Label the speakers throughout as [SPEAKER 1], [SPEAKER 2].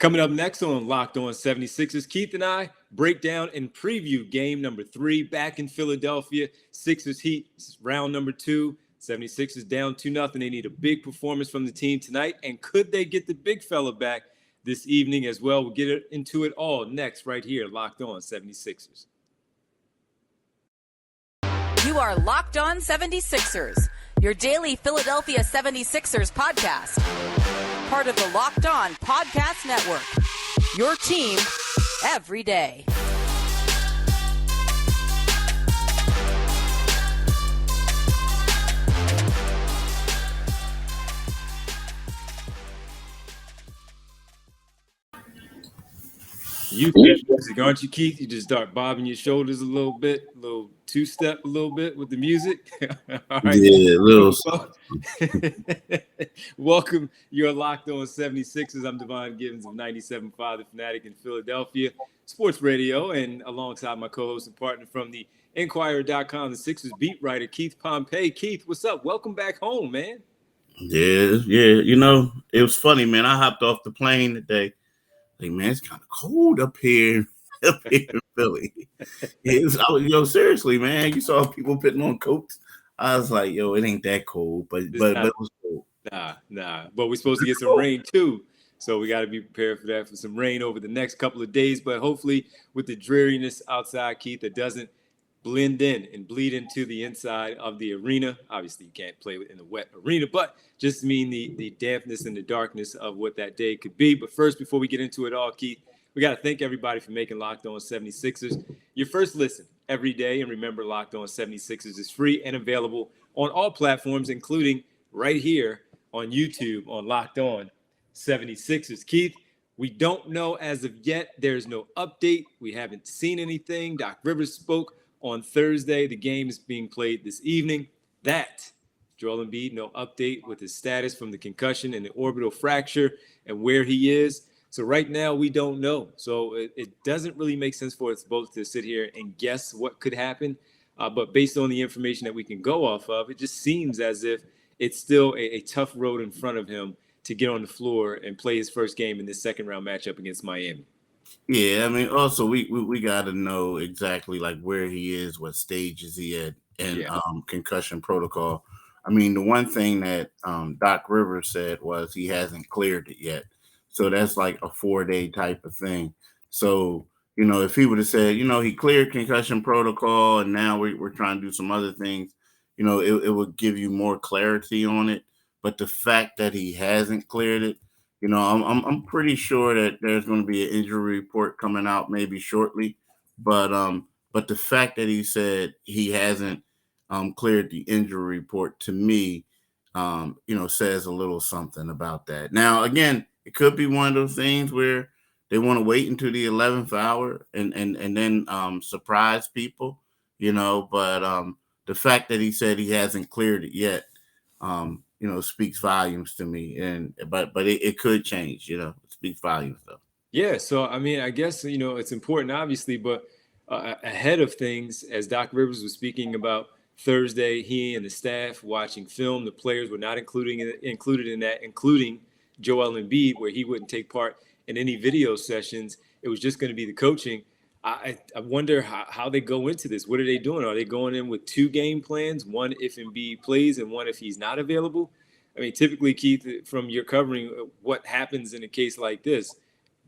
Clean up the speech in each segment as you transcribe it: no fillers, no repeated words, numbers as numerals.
[SPEAKER 1] Coming up next on Locked On 76ers, Keith and I break down and preview game number 3 back in Philadelphia. Sixers Heat, round number 2. 76ers down 2-0. They need a big performance from the team tonight. And could they get the big fella back this evening as well? We'll get into it all next right here, Locked On 76ers.
[SPEAKER 2] You are Locked On 76ers, your daily Philadelphia 76ers podcast. Part of the Locked On Podcast Network, your team every day.
[SPEAKER 1] You get music, aren't you, Keith? You just start bobbing your shoulders a little bit, a little two-step a little bit with the music. All right.
[SPEAKER 3] Yeah, a little.
[SPEAKER 1] Welcome. You're Locked On 76ers. I'm Devon Givens of 97.5 The Fanatic in Philadelphia Sports Radio, and alongside my co-host and partner from the Inquirer.com, the Sixers beat writer, Keith Pompey. Keith, what's up? Welcome back home, man.
[SPEAKER 3] Yeah. You know, it was funny, man. I hopped off the plane today. Like, man, it's kind of cold up here in Philly. Seriously, man. You saw people putting on coats. I was like, yo, it ain't that cold, but it was cold.
[SPEAKER 1] Nah. But we're supposed to get some rain too. So we got to be prepared for that, for some rain over the next couple of days. But hopefully with the dreariness outside, Keith, it doesn't blend in and bleed into the inside of the arena. Obviously, you can't play in the wet arena, but just mean the dampness and the darkness of what that day could be. But first, before we get into it all, Keith, we got to thank everybody for making Locked On 76ers your first listen every day. And remember, Locked On 76ers is free and available on all platforms, including right here on YouTube on Locked On 76ers. Keith, we don't know as of yet. There's no update. We haven't seen anything. Doc Rivers spoke on Thursday. The game is being played this evening. Joel Embiid, no update with his status from the concussion and the orbital fracture and where he is. So right now we don't know. So it doesn't really make sense for us both to sit here and guess what could happen. But based on the information that we can go off of, it just seems as if it's still a tough road in front of him to get on the floor and play his first game in this second round matchup against Miami.
[SPEAKER 3] Yeah, I mean, also we got to know exactly like where he is, what stage is he at, and concussion protocol. I mean, the one thing that Doc Rivers said was he hasn't cleared it yet. So that's like a 4-day type of thing. So, you know, if he would have said, you know, he cleared concussion protocol and now we're trying to do some other things, you know, it would give you more clarity on it. But the fact that he hasn't cleared it, you know, I'm pretty sure that there's going to be an injury report coming out maybe shortly. But the fact that he said he hasn't cleared the injury report, to me, you know, says a little something about that. Now, again, it could be one of those things where they want to wait until the 11th hour and then surprise people, you know. But the fact that he said he hasn't cleared it yet, you know, speaks volumes to me. But it could change, you know. It speaks volumes, though.
[SPEAKER 1] Yeah. So, I mean, I guess, you know, it's important, obviously, but ahead of things, as Doc Rivers was speaking about Thursday, he and the staff watching film, the players were not included in that, including Joel Embiid, where he wouldn't take part in any video sessions. It was just going to be the coaching. I wonder how they go into this. What are they doing? Are they going in with 2 game plans, one if Embiid plays and one if he's not available? I mean, typically, Keith, from your covering, what happens in a case like this?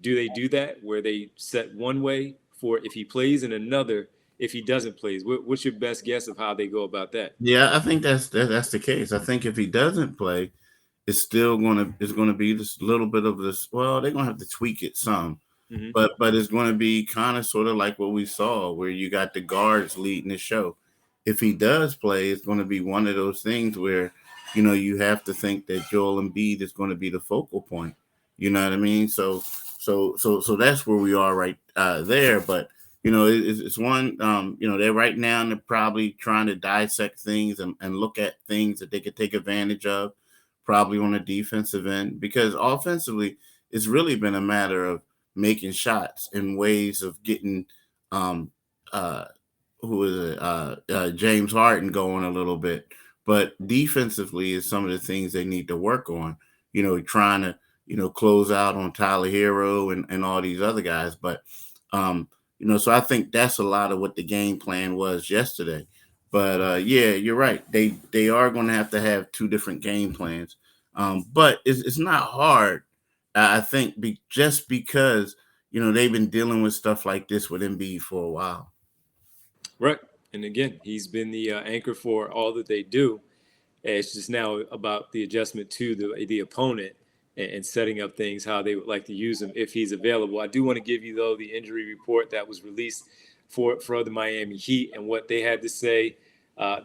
[SPEAKER 1] Do they do that where they set one way for if he plays and another if he doesn't play? What's your best guess of how they go about that?
[SPEAKER 3] Yeah, I think that's the case. I think if he doesn't play, it's still going to be this little bit of this. Well, they're going to have to tweak it some, but it's going to be kind of sort of like what we saw where you got the guards leading the show. If he does play, it's going to be one of those things where, you know, you have to think that Joel Embiid is going to be the focal point. You know what I mean? So that's where we are right there. But you know, it's one. You know, they're probably trying to dissect things and look at things that they could take advantage of, probably on the defensive end, because offensively, it's really been a matter of making shots and ways of getting James Harden going a little bit. But defensively is some of the things they need to work on. You know, trying to close out on Tyler Hero and all these other guys. But, so I think that's a lot of what the game plan was yesterday. But yeah, you're right. They are going to have two different game plans. But it's not hard. I think just because, they've been dealing with stuff like this with Embiid for a while.
[SPEAKER 1] Right. And again, he's been the anchor for all that they do. It's just now about the adjustment to the opponent and setting up things how they would like to use him if he's available. I do want to give you, though, the injury report that was released for the Miami Heat and what they had to say.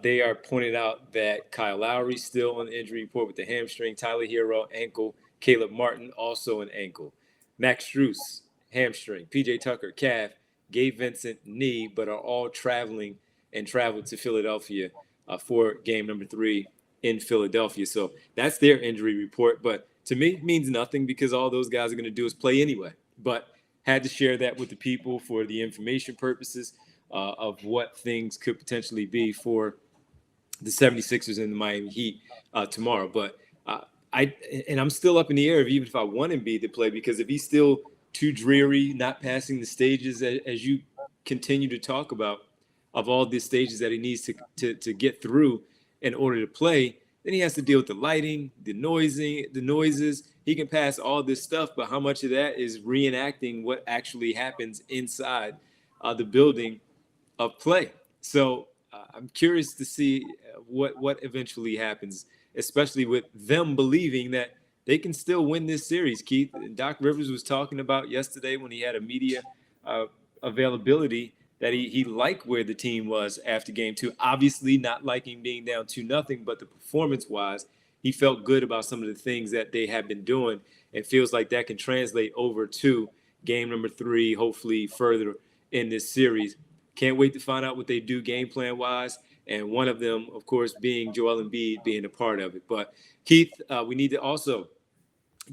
[SPEAKER 1] They are pointing out that Kyle Lowry's still on the injury report with the hamstring, Tyler Hero, ankle, Caleb Martin also an ankle, Max Strus, hamstring, PJ Tucker, calf, Gabe Vincent, knee, but are all traveled to Philadelphia for game number 3 in Philadelphia. So that's their injury report. But to me, it means nothing because all those guys are going to do is play anyway. But had to share that with the people for the information purposes of what things could potentially be for the 76ers and the Miami Heat tomorrow. But I'm still up in the air of even if I want Embiid to play, because if he's still too dreary, not passing the stages as you continue to talk about, of all the stages that he needs to get through in order to play, then he has to deal with the lighting, the noises. He can pass all this stuff, but how much of that is reenacting what actually happens inside the building of play? So I'm curious to see what eventually happens, especially with them believing that they can still win this series. Keith, Doc Rivers was talking about yesterday when he had a media availability that he liked where the team was after game 2. Obviously not liking being down 2-0, but the performance-wise, he felt good about some of the things that they have been doing and feels like that can translate over to game number 3, hopefully further in this series. Can't wait to find out what they do game plan-wise, and one of them, of course, being Joel Embiid being a part of it. But, Keith, we need to also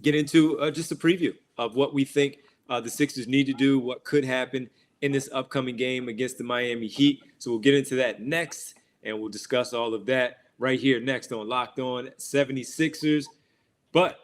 [SPEAKER 1] get into just a preview of what we think the Sixers need to do, what could happen in this upcoming game against the Miami Heat. So we'll get into that next, and we'll discuss all of that right here next on Locked On 76ers. But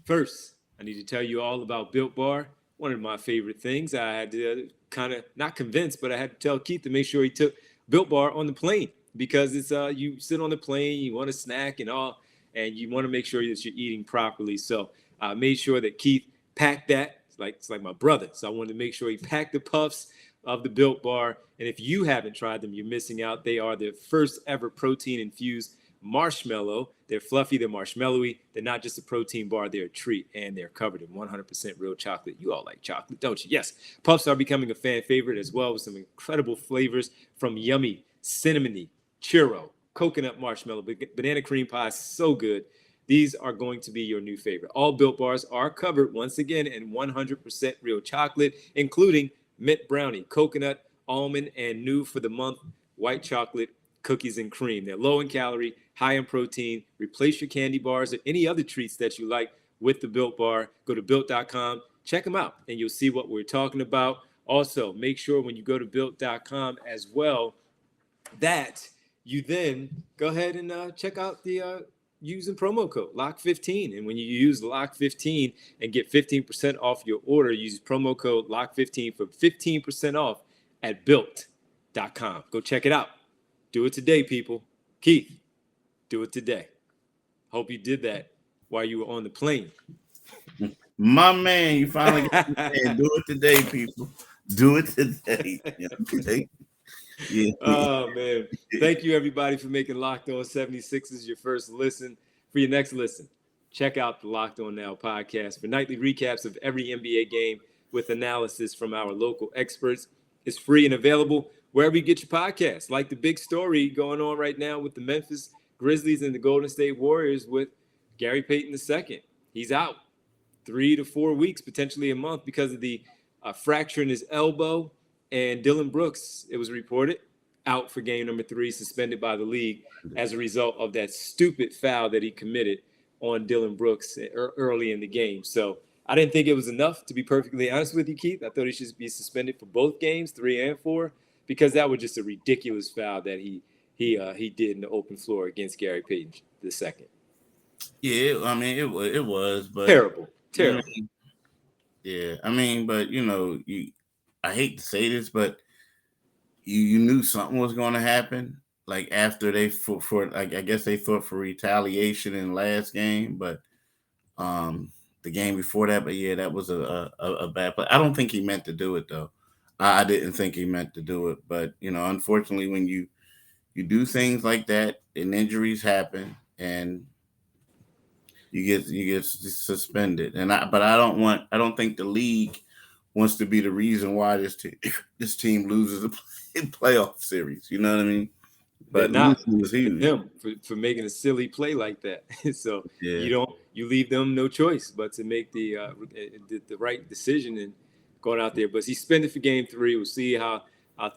[SPEAKER 1] first, I need to tell you all about Built Bar, one of my favorite things. I had to kind of, not convince, but I had to tell Keith to make sure he took Built Bar on the plane, because it's you sit on the plane, you want a snack and all, and you want to make sure that you're eating properly. So I made sure that Keith packed that. It's like my brother. So I wanted to make sure he packed the puffs of the Built Bar. And if you haven't tried them, you're missing out. They are the first ever protein-infused marshmallow. They're fluffy, they're marshmallowy. They're not just a protein bar, they're a treat, and they're covered in 100% real chocolate. You all like chocolate, don't you? Yes. Puffs are becoming a fan favorite as well, with some incredible flavors from yummy, cinnamony, churro, coconut marshmallow, banana cream pie, so good. These are going to be your new favorite. All Built Bars are covered, once again, in 100% real chocolate, including mint brownie, coconut, almond, and new for the month, white chocolate, cookies, and cream. They're low in calorie, high in protein. Replace your candy bars or any other treats that you like with the Built Bar. Go to Built.com, check them out, and you'll see what we're talking about. Also, make sure when you go to Built.com as well that you then go ahead and check out the using promo code LOCK15. And when you use LOCK15 and get 15% off your order, use promo code LOCK15 for 15% off at Built.com. Go check it out. Do it today, people. Keith, do it today. Hope you did that while you were on the plane.
[SPEAKER 3] My man, you finally got it. Do it today, people. Do it today. Okay. Yeah.
[SPEAKER 1] Oh, man. Thank you, everybody, for making Locked On 76ers your first listen. For your next listen, check out the Locked On Now podcast for nightly recaps of every NBA game with analysis from our local experts. It's free and available wherever you get your podcasts, like the big story going on right now with the Memphis Grizzlies and the Golden State Warriors with Gary Payton II. He's out 3 to 4 weeks, potentially a month, because of the fracture in his elbow. And Dylan Brooks, it was reported, out for game number 3, suspended by the league as a result of that stupid foul that he committed on Dylan Brooks early in the game. So I didn't think it was enough, to be perfectly honest with you, Keith. I thought he should be suspended for both games, 3 and 4, because that was just a ridiculous foul that he did in the open floor against Gary Payton II.
[SPEAKER 3] Yeah, I mean, it was, but
[SPEAKER 1] terrible. Terrible.
[SPEAKER 3] Yeah, I mean, but I hate to say this, but you knew something was going to happen. Like after they for like I guess they thought for retaliation in the last game, but um the game before that. But yeah, that was a bad play. I don't think he meant to do it though. I didn't think he meant to do it, but unfortunately, when you do things like that and injuries happen, and you get suspended. But I don't think the league wants to be the reason why this team loses a playoff series. You know what I mean?
[SPEAKER 1] They're
[SPEAKER 3] But
[SPEAKER 1] not.
[SPEAKER 3] losing was huge.
[SPEAKER 1] Him for making a silly play like that. So
[SPEAKER 3] Yeah.
[SPEAKER 1] you leave them no choice but to make the right decision and going out there. But he's spending for game 3. We'll see how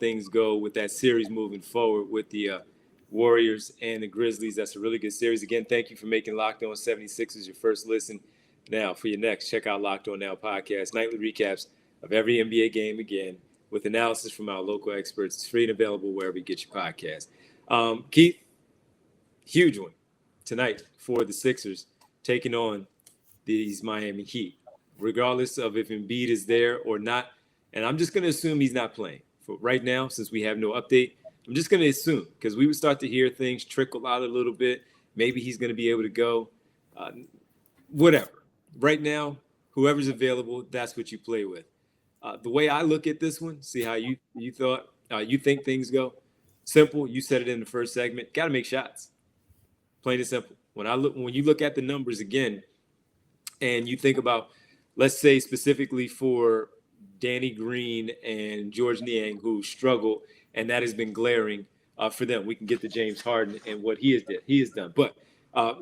[SPEAKER 1] things go with that series moving forward with the Warriors and the Grizzlies. That's a really good series. Again, thank you for making Locked On 76ers your first listen. Now, for your next, check out Locked On Now podcast, nightly recaps of every NBA game again with analysis from our local experts. It's free and available wherever you get your podcast. Keith, huge one tonight for the Sixers taking on these Miami Heat, regardless of if Embiid is there or not. And I'm just going to assume he's not playing for right now, since we have no update. I'm just going to assume, because we would start to hear things trickle out a little bit. Maybe he's going to be able to go. Whatever. Right now, whoever's available, that's what you play with. The way I look at this one, see how you thought, you think things go. Simple. You said it in the first segment. Got to make shots. Plain and simple. When you look at the numbers again, and you think about, let's say specifically for Danny Green and George Niang, who struggle, and that has been glaring for them. We can get to James Harden and what he has done. But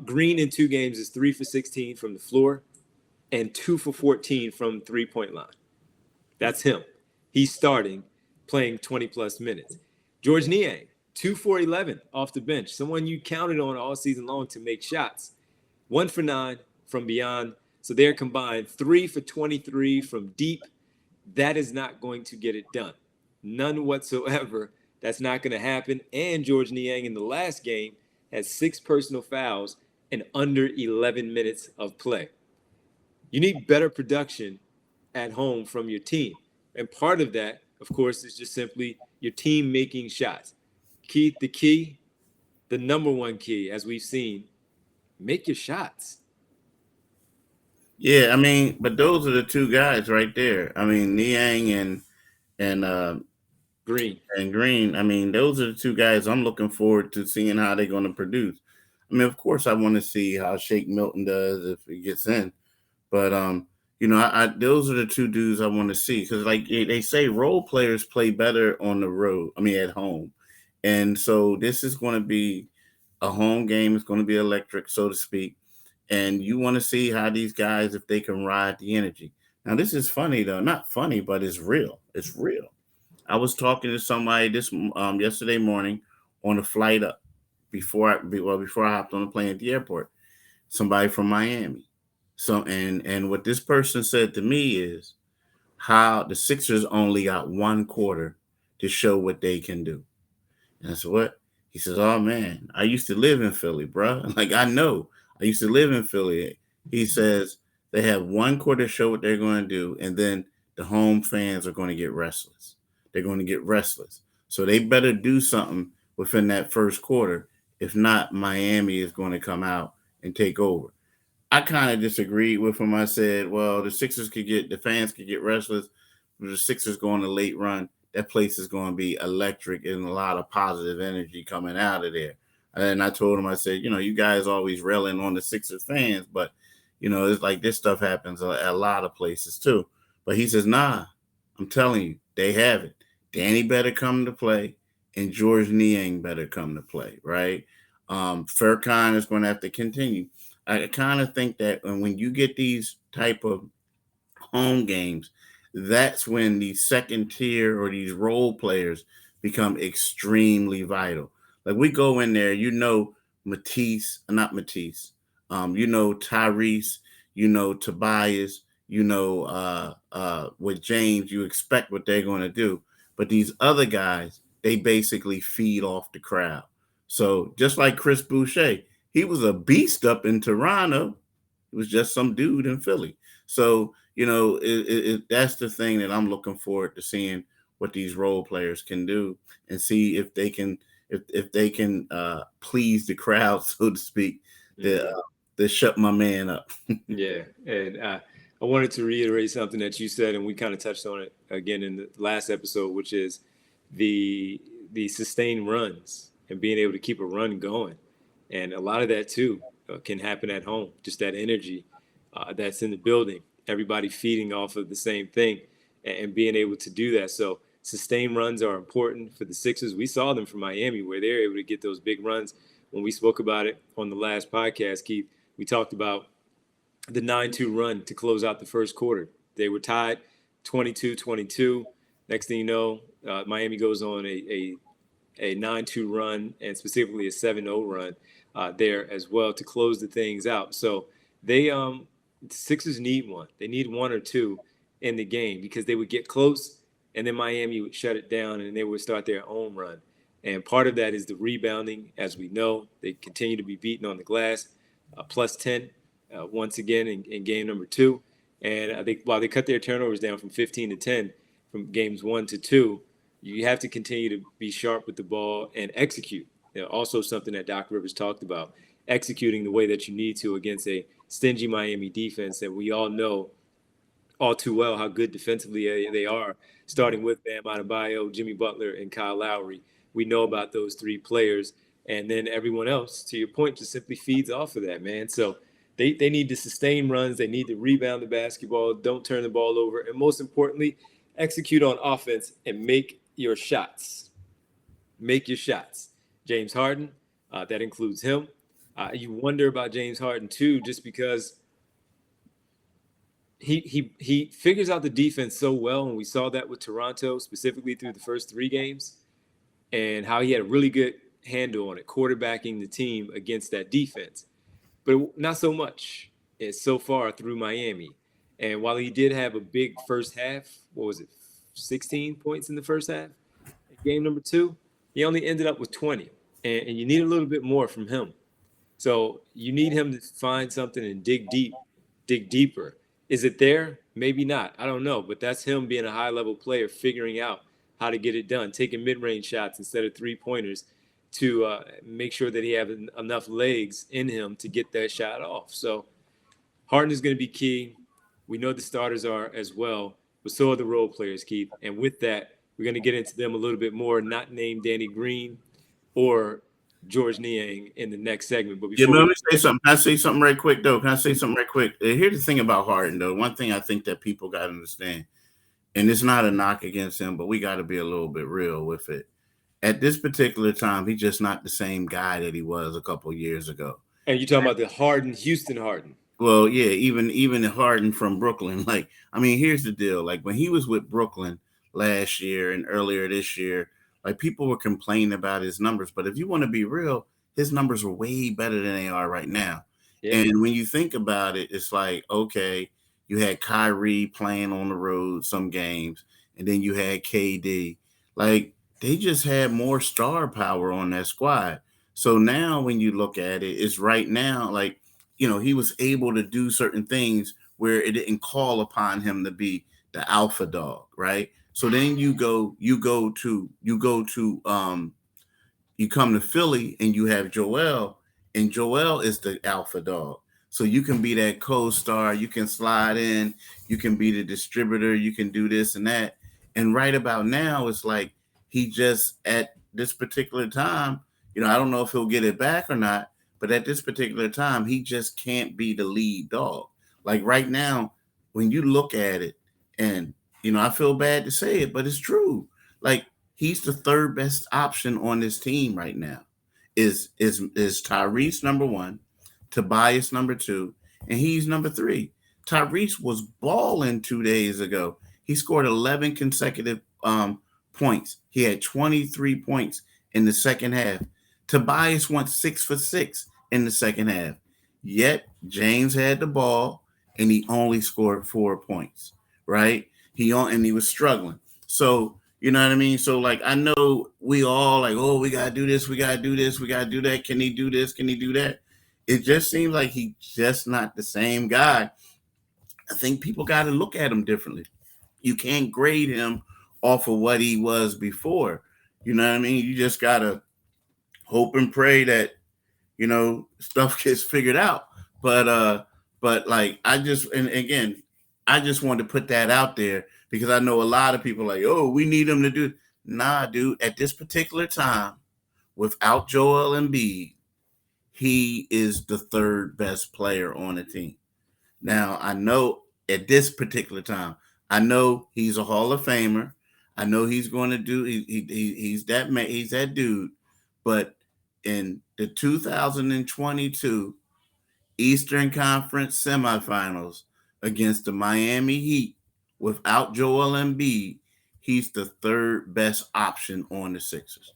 [SPEAKER 1] Green in 2 games is 3 for 16 from the floor and 2 for 14 from 3-point line. That's him. He's starting, playing 20-plus minutes. George Niang, 2 for 11 off the bench. Someone you counted on all season long to make shots. 1 for 9 from beyond. So they're combined 3 for 23 from deep. That is not going to get it done. None whatsoever. That's not going to happen. And George Niang in the last game had 6 personal fouls and under 11 minutes of play. You need better production at home from your team. And part of that, of course, is just simply your team making shots. Keith, the number one key, as we've seen, make your shots.
[SPEAKER 3] Yeah, I mean, but those are the 2 guys right there. I mean, Niang and
[SPEAKER 1] Green.
[SPEAKER 3] And Green. I mean, those are the 2 guys I'm looking forward to seeing how they're going to produce. I mean, of course, I want to see how Shake Milton does if he gets in. But those are the 2 dudes I want to see, because like they say, role players play better on the road. I mean, at home. And so this is going to be a home game. It's going to be electric, so to speak. And you want to see how these guys, if they can ride the energy. Now, this is funny though, not funny, but it's real. It's real. I was talking to somebody yesterday morning on the flight up before I hopped on the plane at the airport. Somebody from Miami. So and what this person said to me is how the Sixers only got 1 quarter to show what they can do. And I said, what? He says, oh man, I used to live in Philly, bro. Like, I know. I used to live in Philly. He says they have 1 quarter to show what they're going to do, and then the home fans are going to get restless. They're going to get restless. So they better do something within that first quarter. If not, Miami is going to come out and take over. I kind of disagreed with him. I said, well, the fans could get restless. If the Sixers go on a late run, that place is going to be electric and a lot of positive energy coming out of there. And I told him, I said, you guys always railing on the Sixers fans, but, it's like this stuff happens at a lot of places too. But he says, nah, I'm telling you, they have it. Danny better come to play, and George Niang better come to play, right? Furkan is going to have to continue. I kind of think that when you get these type of home games, that's when the second tier or these role players become extremely vital. Like we go in there, Tyrese, Tobias, with James, you expect what they're going to do. But these other guys, they basically feed off the crowd. So just like Chris Boucher, he was a beast up in Toronto. He was just some dude in Philly. So, that's the thing that I'm looking forward to seeing what these role players can do and see if they can please the crowd, so to speak, to shut my man up.
[SPEAKER 1] Yeah, and I wanted to reiterate something that you said, and we kind of touched on it again in the last episode, which is the sustained runs and being able to keep a run going, and a lot of that too can happen at home. Just that energy that's in the building, everybody feeding off of the same thing, and being able to do that. So sustained runs are important for the Sixers. We saw them from Miami where they're able to get those big runs. When we spoke about it on the last podcast, Keith, we talked about the 9-2 run to close out the first quarter. They were tied 22-22. Next thing you know, Miami goes on a 9-2 run and specifically a 7-0 run there as well to close the things out. So they the Sixers need one. They need one or two in the game because they would get close and then Miami would shut it down and they would start their own run. And part of that is the rebounding. As we know, they continue to be beaten on the glass, plus 10 once again in game number 2. And I think while they cut their turnovers down from 15 to 10 from games 1 to 2, you have to continue to be sharp with the ball and execute. Also something that Doc Rivers talked about, executing the way that you need to against a stingy Miami defense that we all know all too well how good defensively they are, starting with Bam Adebayo, Jimmy Butler, and Kyle Lowry. We know about those 3 players, and then everyone else, to your point, just simply feeds off of that, man. So they need to sustain runs. They need to rebound the basketball, don't turn the ball over, and most importantly, execute on offense and make your shots. Make your shots. James Harden, that includes him. You wonder about James Harden, too, just because he figures out the defense so well, and we saw that with Toronto, specifically through the first 3 games, and how he had a really good handle on it, quarterbacking the team against that defense. But not so much so far through Miami. And while he did have a big first half, 16 points in the first half? In game number 2, he only ended up with 20. And you need a little bit more from him. So you need him to find something and dig deeper. Is it there? Maybe not. I don't know. But that's him being a high-level player, figuring out how to get it done, taking mid-range shots instead of three-pointers to make sure that he has enough legs in him to get that shot off. So Harden is going to be key. We know the starters are as well, but so are the role players, Keith. And with that, we're going to get into them a little bit more, not named Danny Green or George Niang in the next segment. But before
[SPEAKER 3] let me say something. Can I say something right quick, though? Here's the thing about Harden, though. One thing I think that people got to understand, and it's not a knock against him, but we got to be a little bit real with it. At this particular time, he's just not the same guy that he was a couple of years ago.
[SPEAKER 1] And you're talking about the Harden, Houston Harden.
[SPEAKER 3] Well, yeah, even Harden from Brooklyn. Like, I mean, here's the deal. Like, when he was with Brooklyn last year and earlier this year, like, people were complaining about his numbers. But if you want to be real, his numbers were way better than they are right now. Yeah. And when you think about it, it's like, okay, you had Kyrie playing on the road some games, and then you had KD. Like, they just had more star power on that squad. So now when you look at it, it's right now, like, he was able to do certain things where it didn't call upon him to be the alpha dog, right? So then you come to Philly and you have Joel, and Joel is the alpha dog. So you can be that co-star, you can slide in, you can be the distributor, you can do this and that. And right about now, it's like he just, at this particular time, I don't know if he'll get it back or not, but at this particular time, he just can't be the lead dog. Like right now, when you look at it, and, I feel bad to say it, but it's true. Like, he's the 3rd best option on this team right now. Is Tyrese number 1, Tobias number 2, and he's number 3. Tyrese was balling 2 days ago. He scored 11 consecutive points. He had 23 points in the second half. Tobias went 6 for 6 in the second half. Yet James had the ball and he only scored 4 points, right? He was struggling. So, you know what I mean? So, like, I know we all like, oh, we got to do this, we got to do this, we got to do that. Can he do this? Can he do that? It just seems like he's just not the same guy. I think people got to look at him differently. You can't grade him off of what he was before. You know what I mean? You just got to hope and pray that, stuff gets figured out. But like, and again, I just wanted to put that out there because I know a lot of people like, oh, we need him to do. Nah, dude, at this particular time, without Joel Embiid, he is the third best player on the team. Now, I know at this particular time, I know he's a Hall of Famer. I know he's going to do. He's that man. He's that dude. But in the 2022 Eastern Conference semifinals against the Miami Heat, without Joel Embiid, he's the third best option on the Sixers.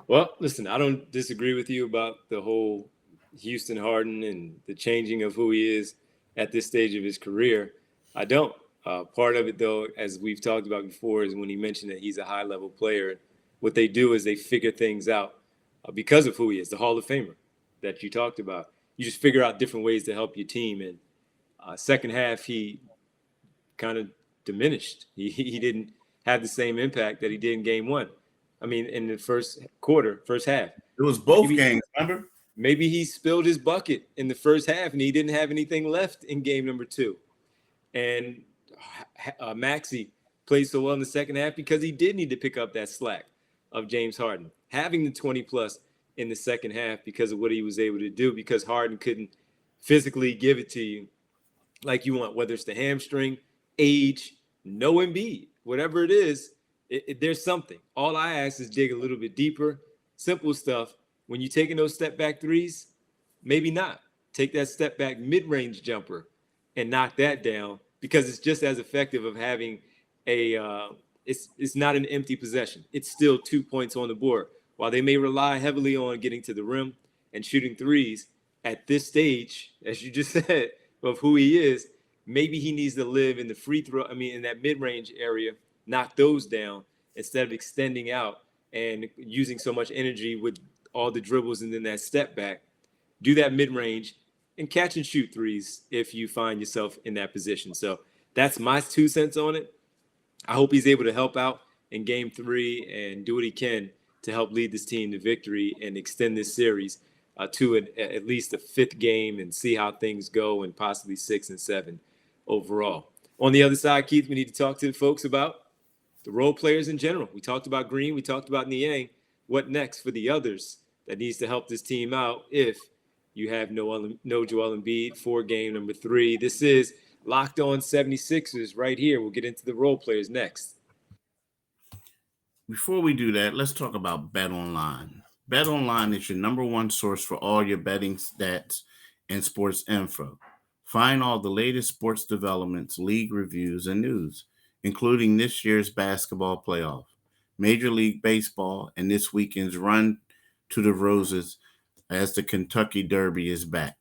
[SPEAKER 1] Well, listen, I don't disagree with you about the whole Houston Harden and the changing of who he is at this stage of his career. I don't. Part of it, though, as we've talked about before, is when he mentioned that he's a high-level player. What they do is they figure things out because of who he is, the Hall of Famer that you talked about. You just figure out different ways to help your team. And second half, he kind of diminished. He didn't have the same impact that he did in game one. I mean, in the first half.
[SPEAKER 3] It was both games, remember?
[SPEAKER 1] Maybe he spilled his bucket in the first half and he didn't have anything left in game number two. And Maxey played so well in the second half because he did need to pick up that slack of James Harden, having the 20-plus in the second half because of what he was able to do, because Harden couldn't physically give it to you like you want, whether it's the hamstring, age, no Embiid, whatever it is, there's something. All I ask is dig a little bit deeper, simple stuff. When you're taking those step back threes, maybe not. Take that step back mid-range jumper and knock that down, because it's just as effective of having it's not an empty possession. It's still 2 points on the board. While they may rely heavily on getting to the rim and shooting threes, at this stage, as you just said, of who he is, maybe he needs to live in the in that mid-range area, knock those down instead of extending out and using so much energy with all the dribbles and then that step back. Do that mid-range and catch and shoot threes if you find yourself in that position. So that's my 2 cents on it. I hope he's able to help out in game 3 and do what he can to help lead this team to victory and extend this series to at least a 5th game and see how things go, and possibly 6 and 7 overall. On the other side, Keith, we need to talk to the folks about the role players in general. We talked about Green. We talked about Niang. What next for the others that needs to help this team out if you have no Joel Embiid for game number 3? This is Locked On 76ers right here. We'll get into the role players next.
[SPEAKER 3] Before we do that, let's talk about BetOnline. BetOnline is your number one source for all your betting stats and sports info. Find all the latest sports developments, league reviews, and news, including this year's basketball playoff, Major League Baseball, and this weekend's run to the Roses as the Kentucky Derby is back.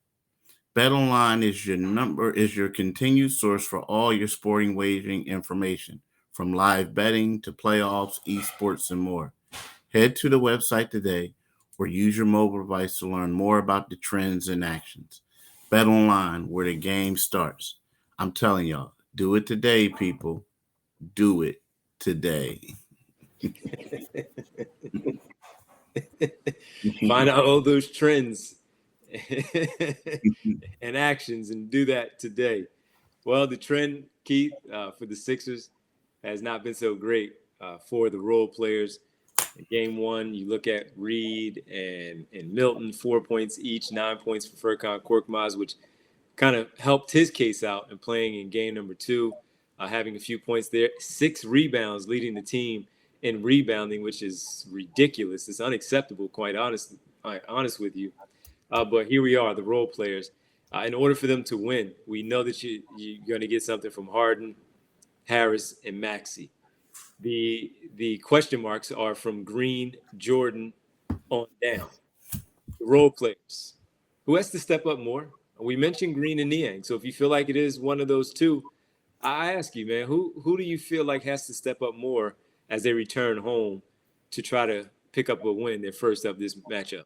[SPEAKER 3] BetOnline is your continued source for all your sporting wagering information, from live betting to playoffs, esports, and more. Head to the website today or use your mobile device to learn more about the trends and actions. BetOnline, where the game starts. I'm telling y'all, do it today, people. Do it today.
[SPEAKER 1] Find out all those trends and actions and do that today. Well, the trend, Keith, for the Sixers has not been so great for the role players. In game 1, you look at Reed and Milton, 4 points each, 9 points for Furkan Korkmaz, which kind of helped his case out in playing in game number 2, having a few points there. 6 rebounds, leading the team in rebounding, which is ridiculous. It's unacceptable, quite honest with you. But here we are, the role players. In order for them to win, we know that you're going to get something from Harden, Harris, and Maxey. The question marks are from Green, Jordan, on down. The role players. Who has to step up more? We mentioned Green and Niang. So if you feel like it is one of those two, I ask you, man, who do you feel like has to step up more as they return home to try to pick up a win, their first of this matchup?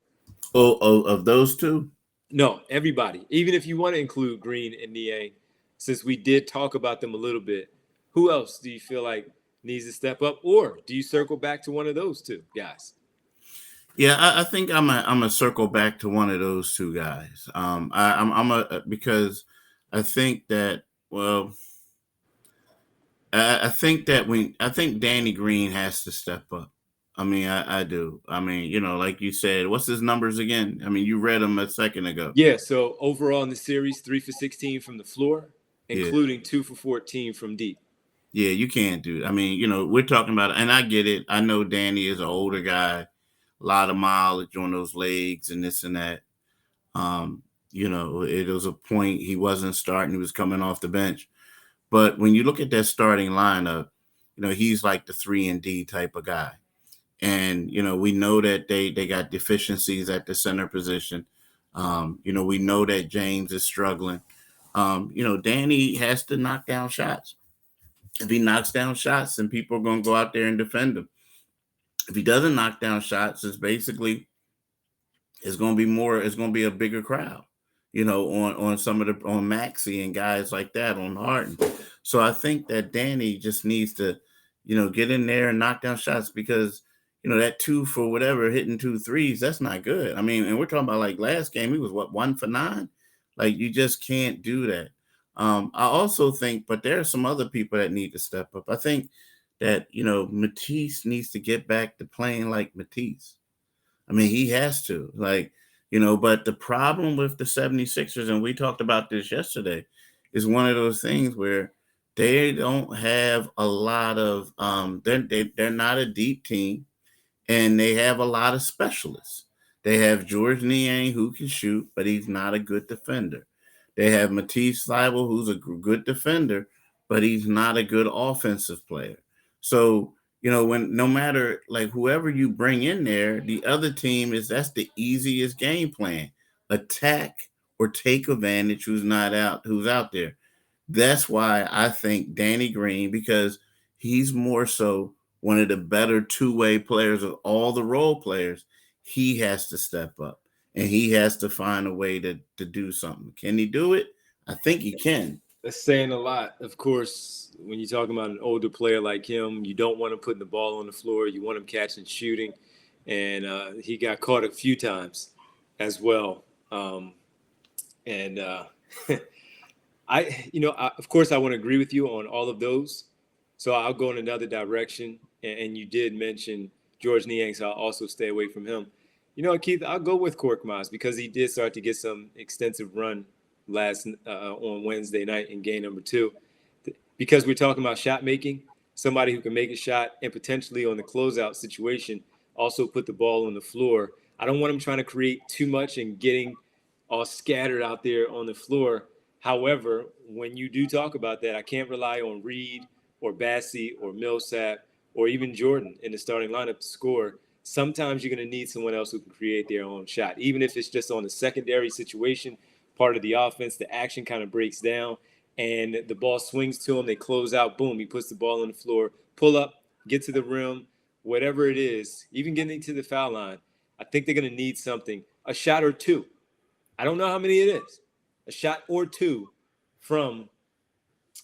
[SPEAKER 3] Oh, of those two?
[SPEAKER 1] No, everybody. Even if you want to include Green and Niang, since we did talk about them a little bit, who else do you feel like needs to step up, or do you circle back to one of those two guys?
[SPEAKER 3] Yeah, I think I'm a circle back to one of those two guys. I'm a because I think that well, I think that I think Danny Green has to step up. I mean, I do. I mean, like you said, what's his numbers again? I mean, you read them a second ago.
[SPEAKER 1] Yeah, so overall in the series, 3 for 16 from the floor,
[SPEAKER 3] Yeah.
[SPEAKER 1] including 2 for 14 from deep.
[SPEAKER 3] Yeah, you can't do. I mean, we're talking about, and I get it. I know Danny is an older guy, a lot of mileage on those legs and this and that. It was a point he wasn't starting; he was coming off the bench. But when you look at that starting lineup, he's like the 3-and-D type of guy, and we know that they got deficiencies at the center position. We know that James is struggling. Danny has to knock down shots. If he knocks down shots, then people are going to go out there and defend him. If he doesn't knock down shots, it's going to be a bigger crowd, on some of on Maxey and guys like that, on Harden. So I think that Danny just needs to, get in there and knock down shots, because, that 2 for whatever, hitting 2 threes, that's not good. I mean, and we're talking about like last game, he was 1 for 9? Like, you just can't do that. I also think, but there are some other people that need to step up. I think that, Matisse needs to get back to playing like Matisse. I mean, he has to, but the problem with the 76ers, and we talked about this yesterday, is one of those things where they don't have a lot of, they're not a deep team, and they have a lot of specialists. They have George Niang, who can shoot, but he's not a good defender. They have Matisse Thybulle, who's a good defender, but he's not a good offensive player. So, when no matter like whoever you bring in there, the other team that's the easiest game plan. Attack or take advantage who's out there. That's why I think Danny Green, because he's more so one of the better two-way players of all the role players, he has to step up and he has to find a way to do something. Can he do it? I think he can.
[SPEAKER 1] That's saying a lot. Of course, when you're talking about an older player like him, you don't want him putting the ball on the floor. You want him catching, shooting. And he got caught a few times as well. Of course, I want to agree with you on all of those. So I'll go in another direction. And you did mention George Niang, so I'll also stay away from him. Keith, I'll go with Korkmaz because he did start to get some extensive run on Wednesday night in game number 2. Because we're talking about shot making, somebody who can make a shot and potentially on the closeout situation also put the ball on the floor. I don't want him trying to create too much and getting all scattered out there on the floor. However, when you do talk about that, I can't rely on Reed or Bassey or Millsap or even Jordan in the starting lineup to score. Sometimes you're going to need someone else who can create their own shot, even if it's just on the secondary situation, part of the offense. The action kind of breaks down and the ball swings to him. They close out. Boom, he puts the ball on the floor, pull up, get to the rim, whatever it is, even getting to the foul line. I think they're going to need something, a shot or two. I don't know how many it is, a shot or two from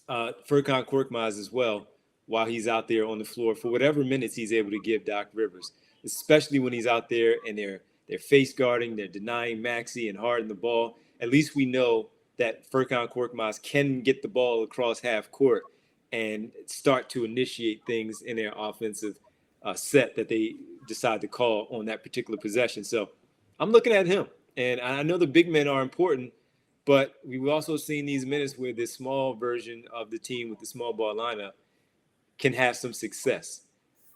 [SPEAKER 1] Furkan Korkmaz as well, while he's out there on the floor for whatever minutes he's able to give Doc Rivers, especially when he's out there and they're face guarding, they're denying Maxey and Harden the ball. At least we know that Furkan Korkmaz can get the ball across half court and start to initiate things in their offensive set that they decide to call on that particular possession. So I'm looking at him. And I know the big men are important, but we've also seen these minutes where this small version of the team with the small ball lineup can have some success.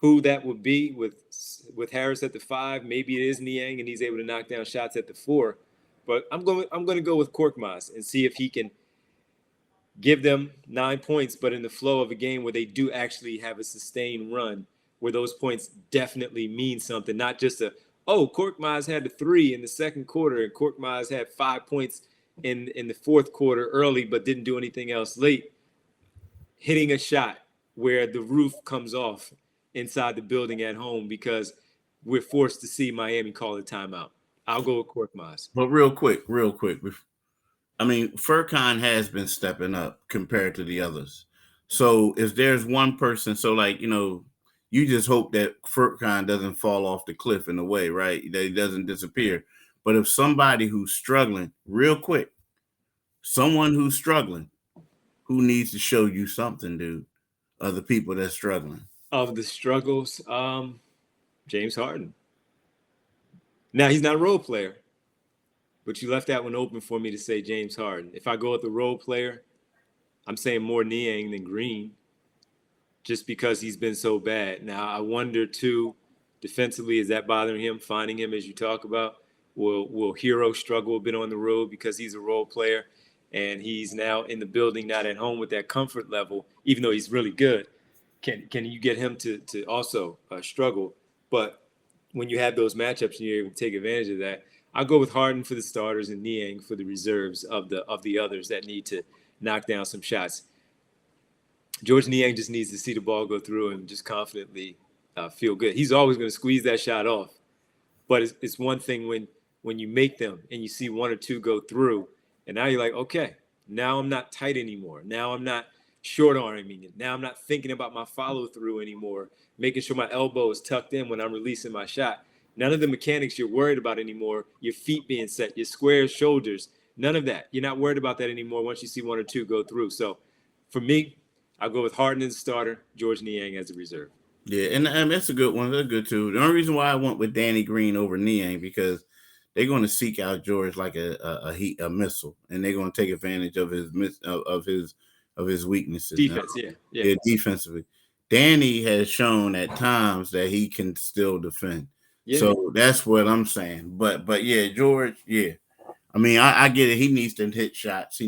[SPEAKER 1] Who that would be with Harris at the 5, maybe it is Niang and he's able to knock down shots at the 4. But I'm going to go with Korkmaz and see if he can give them 9 points, but in the flow of a game where they do actually have a sustained run, where those points definitely mean something, not just Korkmaz had a 3 in the second quarter and Korkmaz had 5 points in the fourth quarter early, but didn't do anything else late. Hitting a shot where the roof comes off inside the building at home because we're forced to see Miami call a timeout. I'll go with Korkmaz.
[SPEAKER 3] But real quick, I mean, Furkan has been stepping up compared to the others. So if there's one person, so like, you just hope that Furkan doesn't fall off the cliff in a way, right? That he doesn't disappear. But if somebody who's struggling real quick, someone who's struggling, who needs to show you something, dude, of the people that's struggling?
[SPEAKER 1] Of the struggles, James Harden. Now, he's not a role player, but you left that one open for me to say James Harden. If I go with the role player, I'm saying more Niang than Green, just because he's been so bad. Now, I wonder, too, defensively, is that bothering him, finding him as you talk about? Will Hero struggle a bit on the road because he's a role player and he's now in the building, not at home with that comfort level, even though he's really good? Can you get him to also struggle? But when you have those matchups and you're able to take advantage of that, I'll go with Harden for the starters and Niang for the reserves of the others that need to knock down some shots. George Niang just needs to see the ball go through and just confidently feel good. He's always going to squeeze that shot off, but it's one thing when you make them and you see one or two go through, and now you're like, okay, now I'm not tight anymore. Now I'm not short arming it. Now I'm not thinking about my follow through anymore, making sure my elbow is tucked in when I'm releasing my shot. None of the mechanics you're worried about anymore. Your feet being set, your square shoulders, none of that. You're not worried about that anymore once you see one or two go through. So for me, I'll go with Harden as a starter, George Niang as a reserve.
[SPEAKER 3] Yeah, and that's a good one. That's good too. The only reason why I went with Danny Green over Niang because they're going to seek out George like a missile, and they're going to take advantage of his weaknesses.
[SPEAKER 1] Defense, yeah,
[SPEAKER 3] defensively. Danny has shown at times that he can still defend. Yeah. So that's what I'm saying. But yeah, George, yeah. I mean, I get it. He needs to hit shots.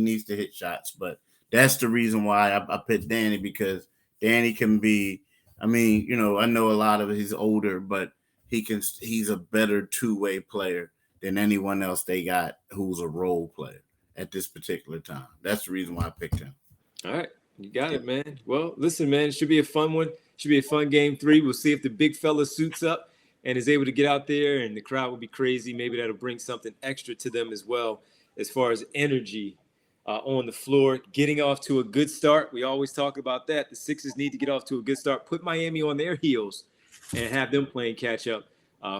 [SPEAKER 3] But that's the reason why I picked Danny, because Danny can be. I mean, I know a lot of it, he's older, but he's a better two-way player than anyone else they got who's a role player at this particular time. That's the reason why I picked him.
[SPEAKER 1] All right. You got it, man. Well, listen, man, it should be a fun one. Should be a fun game 3. We'll see if the big fella suits up and is able to get out there, and the crowd will be crazy. Maybe that'll bring something extra to them as well as far as energy on the floor. Getting off to a good start. We always talk about that. The Sixers need to get off to a good start. Put Miami on their heels and have them playing catch up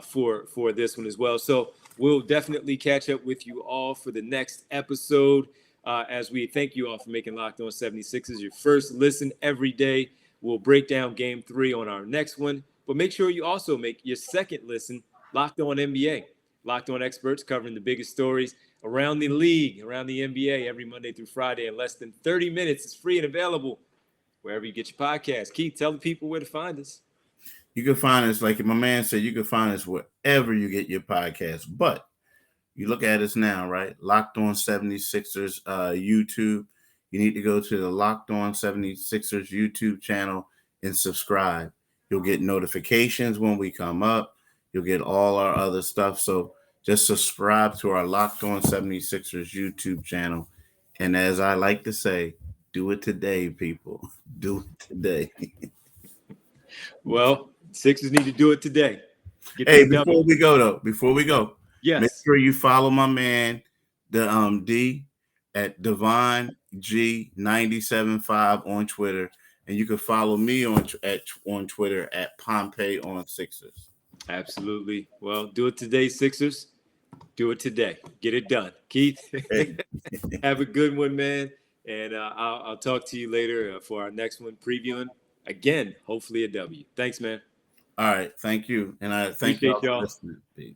[SPEAKER 1] for this one as well. So we'll definitely catch up with you all for the next episode. As we thank you all for making Locked On 76ers your first listen every day. We'll break down game 3 on our next one, but make sure you also make your second listen Locked On NBA. Locked On experts covering the biggest stories around the league, around the NBA, every Monday through Friday in less than 30 minutes. It's free and available wherever you get your podcast. Keith, tell the people where to find us.
[SPEAKER 3] You can find us, like my man said, you can find us wherever you get your podcast, but you look at us now, right? Locked On 76ers YouTube. You need to go to the Locked On 76ers YouTube channel and subscribe. You'll get notifications when we come up. You'll get all our other stuff. So just subscribe to our Locked On 76ers YouTube channel. And as I like to say, do it today, people. Do it today.
[SPEAKER 1] Well, Sixers need to do it today.
[SPEAKER 3] Hey, before we go,
[SPEAKER 1] yes,
[SPEAKER 3] make sure you follow my man, the D at Devon G 97.5 on Twitter, and you can follow me on Twitter at Pompey on Sixers.
[SPEAKER 1] Absolutely. Well, do it today, Sixers. Do it today. Get it done, Keith. Have a good one, man. And I'll talk to you later for our next one, previewing again, hopefully a W. Thanks, man.
[SPEAKER 3] All right, thank you, and I thank you all for listening. Peace.